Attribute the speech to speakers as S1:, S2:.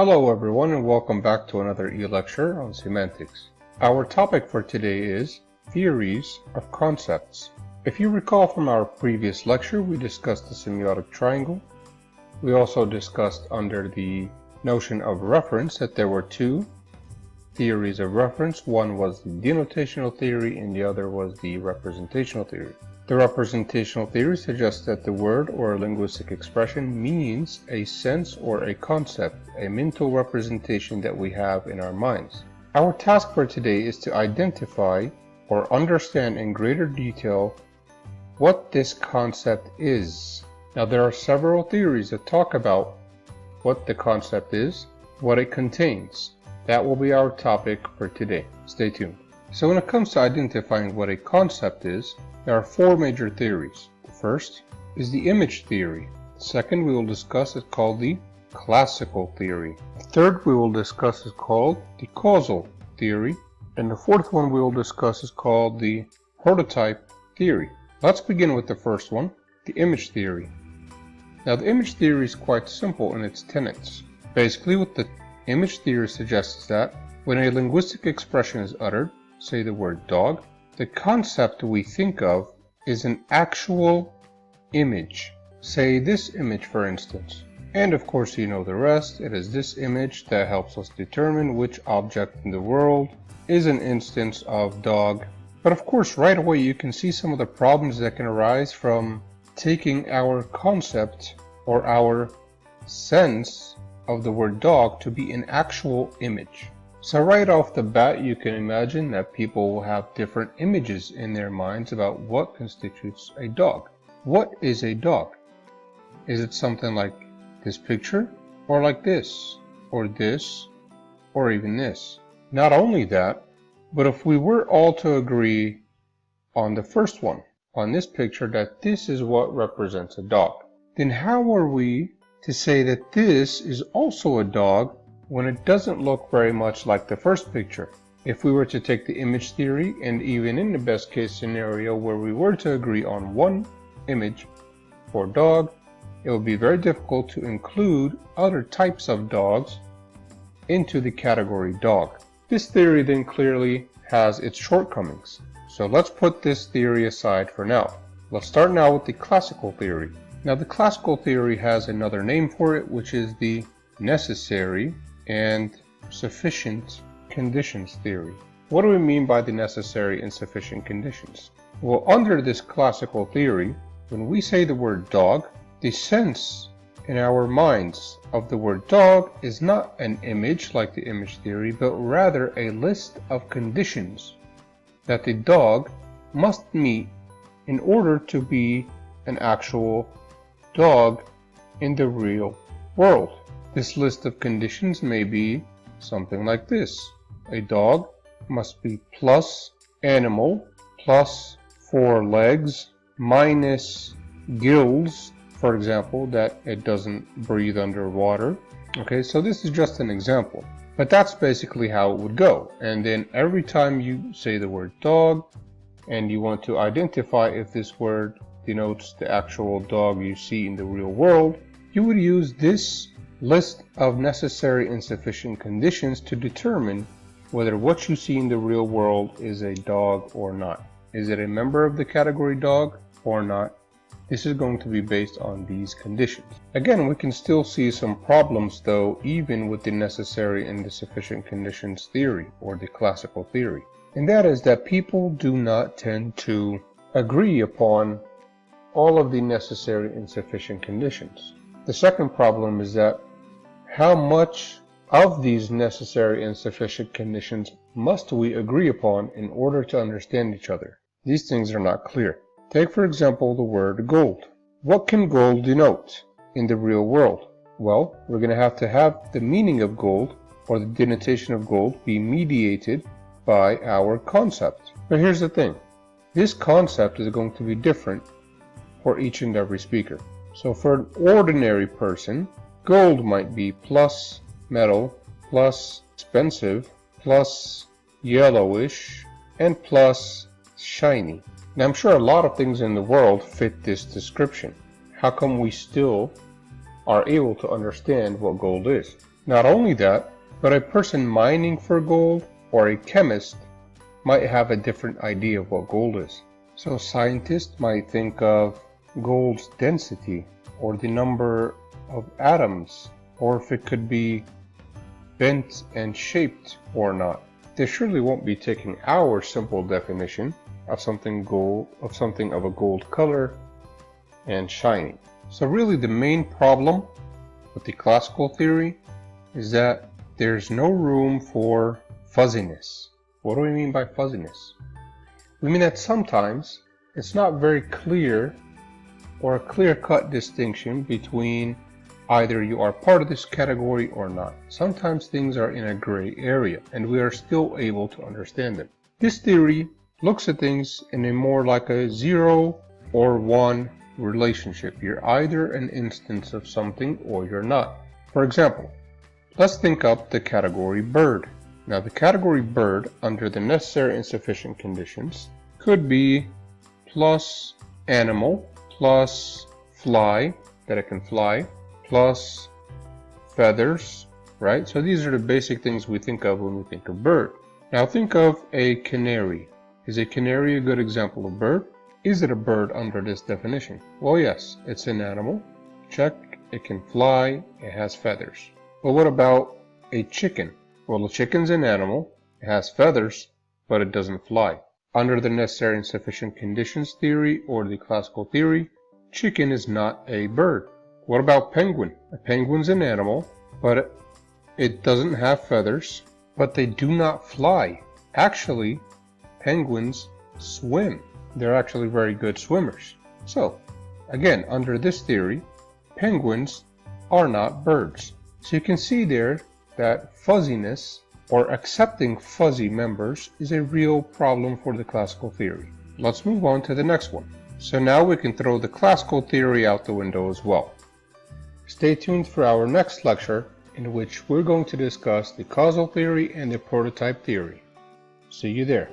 S1: Hello everyone and welcome back to another e-lecture on semantics. Our topic for today is theories of concepts. If you recall from our previous lecture, we discussed the semiotic triangle. We also discussed under the notion of reference that there were two theories of reference. One was the denotational theory and the other was the representational theory. The representational theory suggests that the word or a linguistic expression means a sense or a concept, a mental representation that we have in our minds. Our task for today is to identify or understand in greater detail what this concept is. Now, there are several theories that talk about what the concept is, what it contains. That will be our topic for today. Stay tuned. So when it comes to identifying what a concept is, there are four major theories. The first is the image theory. The second we will discuss is called the classical theory. The third we will discuss is called the causal theory. And the fourth one we will discuss is called the prototype theory. Let's begin with the first one, the image theory. Now, the image theory is quite simple in its tenets. Basically, what the image theory suggests is that when a linguistic expression is uttered, say the word dog, the concept we think of is an actual image. Say this image, for instance. And of course you know the rest. It is this image that helps us determine which object in the world is an instance of dog. But of course right away you can see some of the problems that can arise from taking our concept or our sense of the word dog to be an actual image. So right off the bat, you can imagine that people will have different images in their minds about what constitutes a dog. What is a dog? Is it something like this picture, or like this, or even this? Not only that, but if we were all to agree on the first one, on this picture, that this is what represents a dog, then how are we to say that this is also a dog when it doesn't look very much like the first picture? If we were to take the image theory, and even in the best case scenario where we were to agree on one image for dog, it would be very difficult to include other types of dogs into the category dog. This theory then clearly has its shortcomings. So let's put this theory aside for now. Let's start now with the classical theory. Now, the classical theory has another name for it, which is the necessary and sufficient conditions theory. What do we mean by the necessary and sufficient conditions? Well, under this classical theory, when we say the word dog, the sense in our minds of the word dog is not an image like the image theory, but rather a list of conditions that the dog must meet in order to be an actual dog in the real world. This list of conditions may be something like this. A dog must be plus animal, plus 4 legs, minus gills, for example, that it doesn't breathe underwater. Okay, so this is just an example. But that's basically how it would go. And then every time you say the word dog and you want to identify if this word denotes the actual dog you see in the real world, you would use this list of necessary and sufficient conditions to determine whether what you see in the real world is a dog or not. Is it a member of the category dog or not? This is going to be based on these conditions. Again, we can still see some problems though, even with the necessary and the sufficient conditions theory or the classical theory. And that is that people do not tend to agree upon all of the necessary and sufficient conditions. The second problem is that how much of these necessary and sufficient conditions must we agree upon in order to understand each other? These things are not clear. Take, for example, the word gold. What can gold denote in the real world? Well, we're going to have the meaning of gold or the denotation of gold be mediated by our concept. But here's the thing. This concept is going to be different for each and every speaker. So for an ordinary person, gold might be plus metal, plus expensive, plus yellowish, and plus shiny. Now, I'm sure a lot of things in the world fit this description. How come we still are able to understand what gold is? Not only that, but a person mining for gold or a chemist might have a different idea of what gold is. So scientists might think of gold's density or the number of atoms, or if it could be bent and shaped or not. They surely won't be taking our simple definition of something of a gold color and shining. So really the main problem with the classical theory is that there's no room for fuzziness. What do we mean by fuzziness? We mean that sometimes it's not very clear or a clear-cut distinction between either you are part of this category or not. Sometimes things are in a gray area and we are still able to understand them. This theory looks at things in a more like a 0 or 1 relationship. You're either an instance of something or you're not. For example, let's think up the category bird. Now the category bird under the necessary and sufficient conditions could be plus animal plus fly, that it can fly, plus feathers, right? So these are the basic things we think of when we think of bird. Now think of a canary. Is a canary a good example of bird? Is it a bird under this definition? Well, yes, it's an animal. Check. It can fly. It has feathers. But what about a chicken? Well, a chicken's an animal. It has feathers, but it doesn't fly. Under the necessary and sufficient conditions theory or the classical theory, chicken is not a bird. What about penguin? A penguin's an animal, but it doesn't have feathers, but they do not fly. Actually, penguins swim. They're actually very good swimmers. So, again, under this theory, penguins are not birds. So you can see there that fuzziness or accepting fuzzy members is a real problem for the classical theory. Let's move on to the next one. So now we can throw the classical theory out the window as well. Stay tuned for our next lecture in which we're going to discuss the causal theory and the prototype theory. See you there.